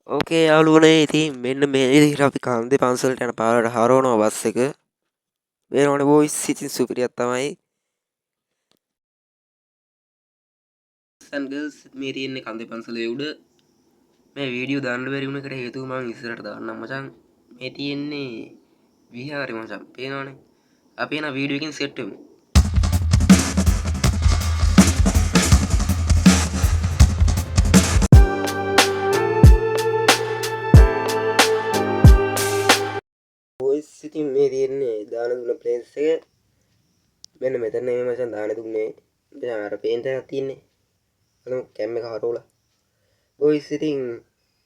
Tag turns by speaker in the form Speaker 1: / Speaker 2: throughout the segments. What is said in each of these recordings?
Speaker 1: ඕකේ යාළුවනේ ඉතින් මෙන්න මේ විදිහට අපි කන්දේ පන්සලට යන පාරට හරවනවා බස් එක. මේනෝනේ බොයිස් ඉතින් සුපිරියක් තමයි. and girls මේ තියෙන්නේ කන්දේ පන්සලේ උඩ. මේ වීඩියෝ දාන්න බැරි වුණ එකට හේතුව මම ඉස්සරහට දාන්නම් මචං. මේ තියෙන්නේ විහාරේ මචං. පේනවනේ. අපි එන වීඩියෝ එකකින් සෙට් වෙමු. බොයිස් ඉතින් මේ තියෙන්නේ දාන දුන්න ප්ලේස් එක. මෙන්න මෙතන මේ මචං දාන දුන්නේ. දැන් අර පේන්ට් එකක් තියෙන්නේ. අලු කැම් එක හරවලා. බොයිස් ඉතින්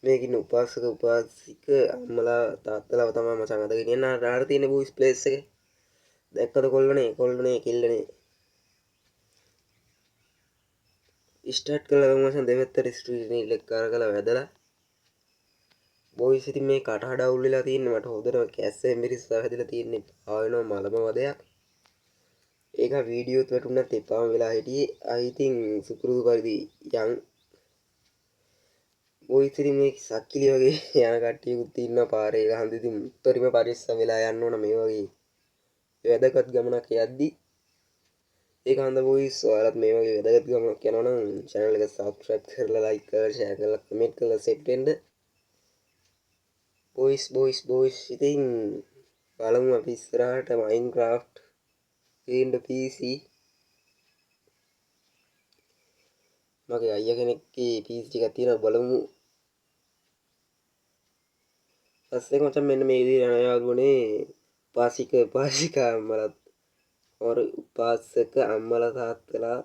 Speaker 1: මේකින් උපාසක උපාසික අම්මලා තාත්තලාව තමයි මචං අද ගෙනියන්න ආර තියෙන බොයිස් ප්ලේස් එක. දැක්කද කොල්ලනේ කිල්ලනේ. ස්ටාර්ට් කළා මචං දෙවැත්තට ස්ට්‍රීට් නීල් එක කරකලා වැදලා. බොයිස් ඉතින් මේ කටහඬ අවුල් වෙලා තියෙන්නේ මට හොඳට කැස්සේ මිරිස්සා හැදලා තියෙන්නේ ආවෙනවා මලම වදයක්. ඒක වීඩියෝත් වැටුණත් එපාම වෙලා හිටියේ. I think සුපුරුදු පරිදි යන් බොයිස් ඉතින් මේ සක්කිලි වගේ යන කට්ටියකුත් ඉන්නවා පාරේ. ඒක හන්ද ඉතින් උත්තරීම පරිස්සම් වෙලා යන්න ඕන මේ වගේ වැදගත් ගමනක් යද්දී. ඒක හන්ද බොයිස් ඔයාලත් මේ වගේ වැදගත් ගමනක් යනවා නම් channel එක subscribe කරලා like කරලා share කරලා comment කරලා set වෙන්න. බොයිස් ඉතින් බලමු අපි ඉස්සරහට Minecraft in the PC මගේ අයියා කෙනෙක්ගේ PC ටිකක් තියෙනවා බලමු. පස්සේ මචං මෙන්න මේ විදිහට යන යාළුවනේ උපාසිකා අම්මලා ඔර උපාසක අම්මලා තාත්තලා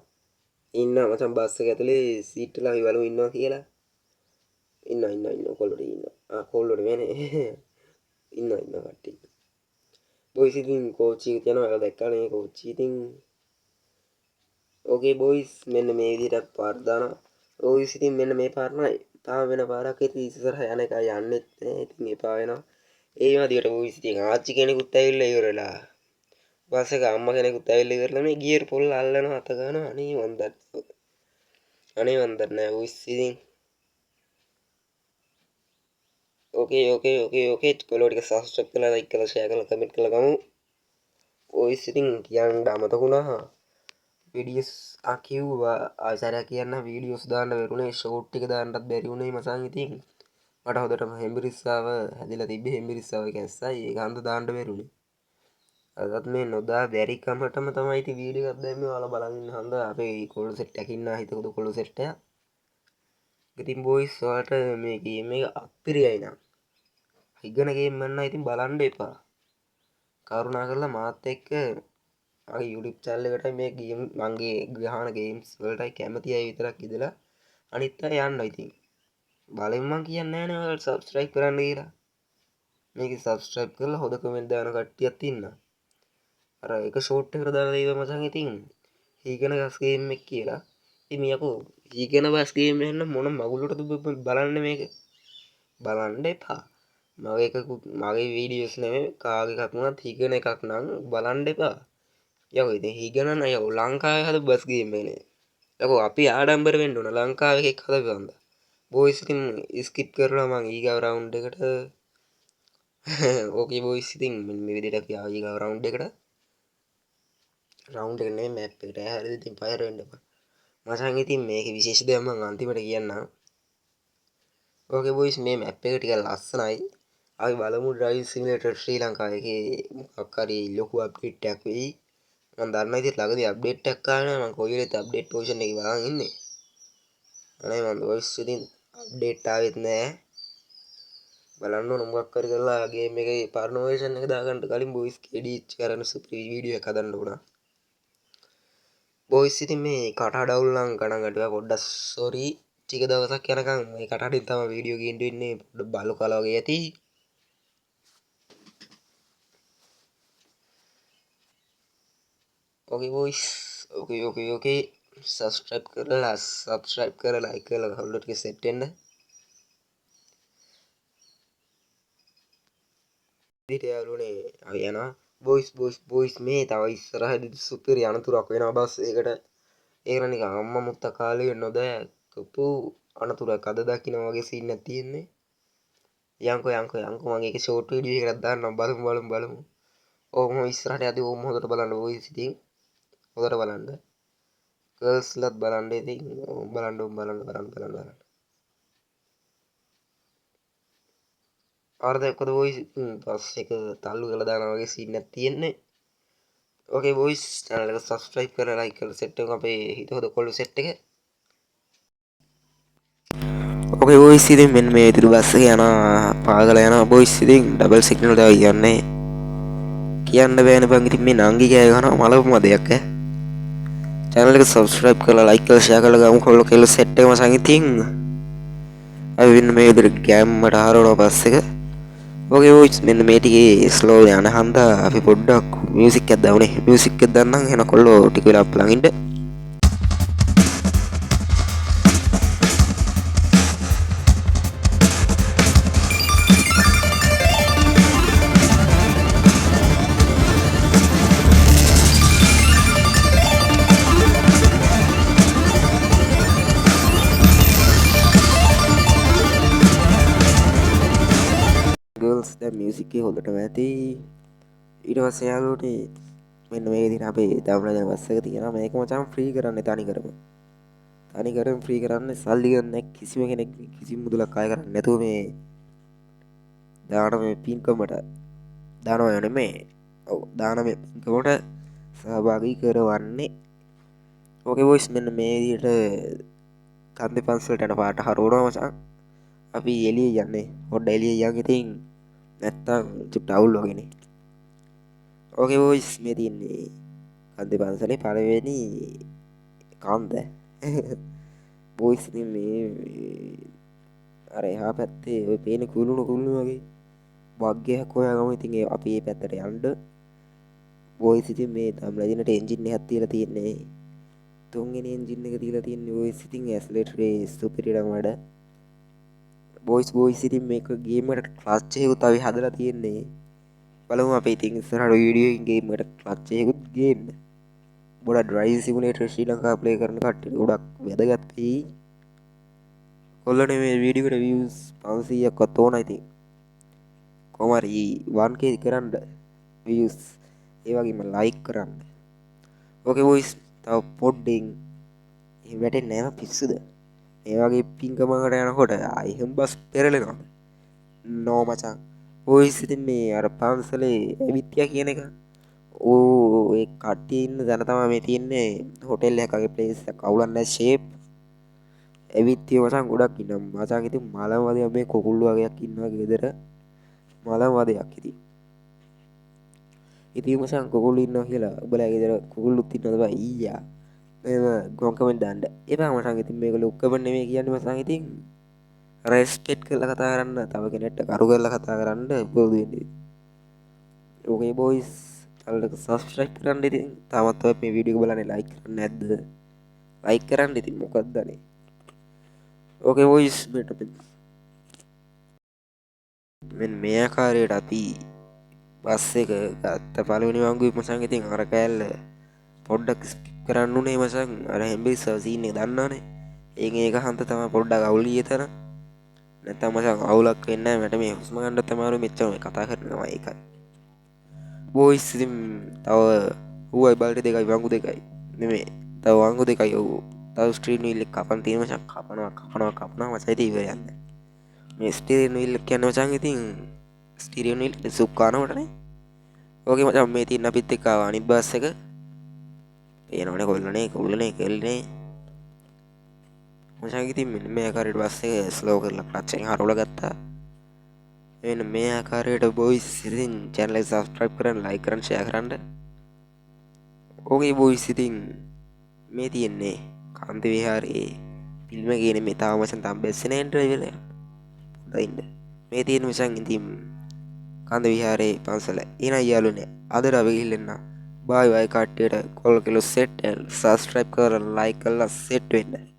Speaker 1: ඉන්න මචං බස් එක ඇතුලේ සීට් වල අපි බලමු ඉන්නවා කියලා. ඉන්න කොල්ලොඩි ඉන්න. කොල්ලොඩි වෙන්නේ. ඉන්න කට්ටිය. බොයිස් ඉතින් කෝච්චි එක යනවා. ඔයාලා දැක්කනේ කෝච්චි ඉතින්. ඕකේ බොයිස් මෙන්න මේ විදිහට පාර දානවා. බොයිස් ඉතින් මෙන්න මේ පාර නයි. තාම වෙන පාරක් ඉතින් ඉස්සරහ යන එක යන්නෙත් නෑ. ඉතින් එපා වෙනවා. ඒ වදියට බොයිස් ඉතින් ආච්චි කෙනෙකුත් ඇවිල්ලා ඉවරලා. බස් එක අම්මා කෙනෙකුත් ඇවිල්ලා ඉවරලා මේ ගියර් පොල් අල්ලනවා අත ගන්නවා. අනේ මන් දන්නේ බොයිස් ඉතින්. ඕකේ කොල්ලෝ ටික සබ්ස්ක්‍රයිබ් කරලා ලයික් කරලා ෂෙයා කරලා කමෙන්ට් කරලා ගමු. බොයිස් ඉතින් කියන්න අමතක වුණා. වීඩියෝස් කිව්වා ආචාර්යයා කියන්න වීඩියෝස් දාන්න බැරුණේ ෂෝට් ටික දාන්නත් බැරි වුණේ මචං ඉතින් මට හොඳටම හෙම්බිරිස්සාව හැදිලා තිබ්බේ හෙම්බිරිස්සාව කැස්සයි ඒක හන්ද දාන්න බැරුණේ අදත් මේ නොදා බැරි කමටම තමයි ඉතින් වීඩියෝ එකක් දැම්මේ ඔයාලා බලන් ඉන්න හන්ද අපේ කොල්ල සෙට් එකක් ඉන්නා හිතකුද කොල්ල සෙට් එක ඉතින් බොයිස් ඔයාලට මේ ගේම් එක අපිරියයි නම් ඉගෙන ගේම් ගන්න ඉතින් බලන්න එපා කරුණා කරලා මාත් එක්ක මගේ YouTube channel එකට මේ ගේම් මගේ ගහන ගේම්ස් වලටයි කැමති අය විතරක් ඉදලා අනිත් අය යන්න ඉතින් බලෙන් මං කියන්නේ නැහැ නේ ඔයාලට subscribe කරන්න කියලා මේක subscribe කරලා හොඳ comment දාන කට්ටියක් ඉන්නවා අර එක ෂෝට් එකකට දාලා ඉව මචං ඉතින් හීගෙන ගස් ගේම් එක කියලා ඉතින් මියකෝ හීගෙන බස් ගේම් එක මොන මගුලටද බලන්න මේක බලන්න එපා මගේ වීඩියෝස් නෙමෙයි කාගේ එකක් වුණත් හීගෙන එකක් නම් බලන්න එපා යකෝ ඉතින් හීගෙන නම් යකෝ ලංකාවේ හද බස් ගේම් එක නේ යකෝ අපි ආඩම්බර වෙන්න ඕන ලංකාවේ එකක් හදපුවන්ද බොයිස් ඉතින් ස්කිප් කරලා මං ඊගාව රවුන්ඩ් එකට ඕකේ බොයිස් ඉතින් මේ විදිහට අපි ආව ඊගාව රවුන්ඩ් එකට රවුන්ඩ් එක නෙමෙයි මැප් එකට හරිද ඉතින් ෆයර් වෙන්න එපා මචං ඉතින් මේකේ විශේෂ දෙයක් මං අන්තිමට කියන්නම් ඕකේ බොයිස් මේ මැප් එක ටික ලස්සනයි අපි බලමු ඩ්‍රයිවිං සිමියුලේටර් ශ්‍රී ලංකා එකේ මොකක් හරි ලොකු අප්ඩේට් එකක් වෙයි මම දන්නා ඉතින් ළඟදී අප්ඩේට් එකක් ආවා නේද මම කොයි වෙලේත් අප්ඩේට් පොසිෂන් එකේ බලන් ඉන්නේ අනේ මම බොයිස් ඉතින් අප්ඩේට් ආවෙත් නෑ බලන්න ඕන මොකක් හරි කරලා ගේම් එකේ පරණ වර්ෂන් එක දාගන්න කලින් බොයිස් එඩිට් කරන සුපිරි වීඩියෝ එකක් හදන්න ඕන බොයිස් ඉතින් මේ කටහඬ අවුල් නම් ගණන් ගන්නවා පොඩ්ඩක් සෝරි ටික දවසක් යනකම් මේ කටහඬින් තමයි වීඩියෝ ගේන්න වෙන්නේ පොඩ්ඩක් බලු කලා වගේ ඇති ඕකේ බොයිස් ඕකේ subscribe කරලා like කරලා හොල්ලෝ ටික සෙට් වෙන්න ඉතින් යාළුවනේ අපි යනවා බොයිස් මේ තව ඉස්සරහදී සුපිරි අනතුරක් වෙනවා බස් ඒකට ඒක නිකන් අම්මා මුත්තා කාලේ නොදැකපු අනතුරක් අද දකින්න වගේ සීන් එකක් තියෙන්නේ යංකෝ මම ඒක ෂෝට් වීඩියෝ එකක් දාන්නම් බලමු. ඕම ඉස්සරහට යද්දී ඕම හොඳට බලන්න වොයිස් ඉතින් හොඳට බලන්න. ගර්ල්ස්ලත් බලන්න ඉතින් බලන්න. ආර දැක්කද වොයිස් පස් එක තල්ලු කරලා දානවා වගේ සීන් එකක් තියෙන්නේ. ඕකේ වොයිස් channel එක subscribe කරලා like කරලා set එක අපේ හිත හොද කොල්ල set එක. ඕකේ වොයිස් ඉතින් මෙන්න මේ විදිහට බස් එක යනවා පාගල යනවා වොයිස් ඉතින් ඩබල් සිග්නල් දාලා කියන්නේ. කියන්න බෑනේ බං ඉතින් මේ නංගි කෑ ගහනවා මලවම දෙයක් ඈ. channel එක subscribe කරලා like කරලා share කරලා ගමු කොල්ල කෙල්ල set එකම සංගීතින්. අපි මෙන්න මේ විදිහට ගෑම්මට හරවනවා බස් එක. ඕකේ වොයිස් මෙන්න මේ ටිකේ ස්ලෝ යන හන්දා අපි පොඩ්ඩක් මියුසික් එකක් දාමුනේ. මියුසික් එකක් දාන්නම් එන කොල්ලෝ ටික වෙලාවක් ළඟ ඉන්න. ගර්ල්ස් දැන් මියුසික් එක හොඳටම ඇති. ඊට පස්සේ යාළුවනේ මෙන්න මේ විදිහට අපේ දවුන දැන් බස් එක තියෙනවා. මේක මචං ෆ්‍රී කරන්නේ තනිකරම ෆ්‍රී කරන්නේ සල්ලි ගන්න කිසිම කෙනෙක් කිසිම මුදලක් අය කරන්නේ නැතුව මේ දාන මේ පින්කමට දානවා නෙමෙයි. ඔව් දාන මේ පින්කමට සහභාගී කරවන්නේ. ඕකේ වොයිස් මෙන්න මේ විදිහට කන්දේ පන්සලට යන පාට හරවනවා මචං. අපි එළිය යන්නේ. පොඩ්ඩ එළිය යන් ඉතින් නැත්තම් චුට්ට අවුල් වගේනේ. ඕකේ වොයිස් මේ තියන්නේ කන්දේ පන්සලේ පළවෙනි කන්ද. වොයිස් ඉතින් මේ අර එහා පැත්තේ ඔය පේන කුළුණු වගේ වග්ගයක් හොයාගමු. ඉතින් අපි මේ පැත්තට යන්න. වොයිස් ඉතින් මේ තම්ලදිනට එන්ජින් එකක් තියලා තියෙන්නේ. තුන්වෙනි එන්ජින් එක තියලා තියෙන්නේ. වොයිස් ඉතින් ඇස්ලේටරේ සුපිරියටම වැඩ. වොයිස් ඉතින් මේක ගේම් එකට ක්ලච් එකකුත් අපි හදලා තියෙන්නේ. බලමු අපි ඉතින් ඉස්සරහට වීඩියෝ ගේම් එකට ක්ලච් එකකුත් ගේන්න. බොඩ ඩ්‍රයිවිං සිමුලේටර් ශ්‍රී ලංකා ප්ලේ කරන කට්ටියට ගොඩක් වැදගත් වෙයි. කොල්ලනේ මේ වීඩියෝ එකට views 500ක්වත් ඕන ඉතින්. කොහොම හරි 1k කරන්න views. ඒ වගේම like කරන්න. ඕකේ වොයිස් තව පොඩ්ඩෙන් එහෙම වැටෙන්නේ නැහැ පිස්සුද? මේ වගේ පින්කමකට යනකොට ආයෙම බස් පෙරලෙනවා. නෝ මචං. වොයිස් ඉතින් මේ අර පන්සලේ ඇවිත්තියා කියන එක. ඕ ඒ කට්ටිය ඉන්න තැන තමයි මේ තියෙන්නේ හොටෙල් එකකගේ ප්ලේස් එක කවුලක් නැහැ ෂේප්. ඇවිත්තිය මචං ගොඩක් ඉන්නවා. මචං ඉතින් මලම වදයක් මේ කොකුල්ලු වගේක් ඉන්නවා ගෙදර. මලම වදයක් ඉතින්. ඉතින් මචං කොකුල්ලු ඉන්නවා කියලා ඔබලා ගෙදර කොකුල්ලුත් ඉන්නවද බං ඊයා. එහෙම ගොන් කමෙන්ට් දාන්න. එපා මචං ඉතින් මේක ලොක් කමෙන්ට් නෙමෙයි කියන්නේ මචං ඉතින් රෙස්පෙක්ට් කරලා කතා කරන්න තව කෙනෙක්ට කරු කරලා කතා කරන්න පුරුදු වෙන්න. ඕකේ බොයිස් channel එක subscribe කරන්න ඉතින් තාමත් ඔය මේ වීඩියෝ එක බලන්නේ like කරන්නේ නැද්ද? like කරන්න ඉතින් මොකක්ද අනේ. ඕකේ බොයිස් මෙන්න මේ ආකාරයට අපි බස් එක ගත්ත පළවෙනි වංගුවේ මචං ඉතින් අර කෑල්ල පොඩ්ඩක් ස්කිප් කරන්න උනේ මචං. අර හැම්බිරිස්ස සීන් එක දන්නවනේ. ඒක හන්ද තමයි පොඩ්ඩක් අවුල් ගියේ තැන. නැත්තම් මචං අවුලක් වෙන්නේ නැහැ. මට මේ හුස්ම ගන්න තමයි මෙච්චර මේ කතා කරනවා ඒකයි. වොයිස් ඉතින් තව ඌයි බල්ටි දෙකයි වංගු දෙකයි නෙමෙයි. තව වංගු දෙකයි ඔව්. තව ස්ටීරින් වීල් එක කපන් තියෙන මචං. කපනවා මචං ඉතින් ඉවර යන්නේ. මේ ස්ටීරින් වීල් එක කියන්නේ මචං ඉතින් ස්ටීරින් වීල් සුක් කරනකොටනේ. ඕකේ මචං මේ තියෙන අපිත් එක්ක ආවා අනිත් බස් එක. පේනවනේ කොල්ලනේ කෙල්ලනේ. මචං ඉතින් මෙන්න මේ ආකාරයට බස් එක ස්ලෝ කරලා ක්ලච් එකෙන් හරවලා ගත්තා. මෙන්න මේ ආකාරයට බොයිස් ඉතින් channel එක subscribe කරන්න like කරන්න share කරන්න. ඕකේ බොයිස් ඉතින් මේ තියෙන්නේ කාන්ති විහාරයේ ෆිල්ම් එකේ නෙමෙයි තාම මචං තාම බැස්සේ නැහැ ඩ්‍රයිවර් එක. පොඩ්ඩක් ඉන්න. මේ තියෙන මචං ඉතින් කාන්ති විහාරයේ පන්සල. එනයි යාළුවනේ අදට අපි ගිහින් එන්න. බයි බයි කට්ටියට කොල්ල කිලෝ සෙට් subscribe කරලා like කරලා සෙට් වෙන්න.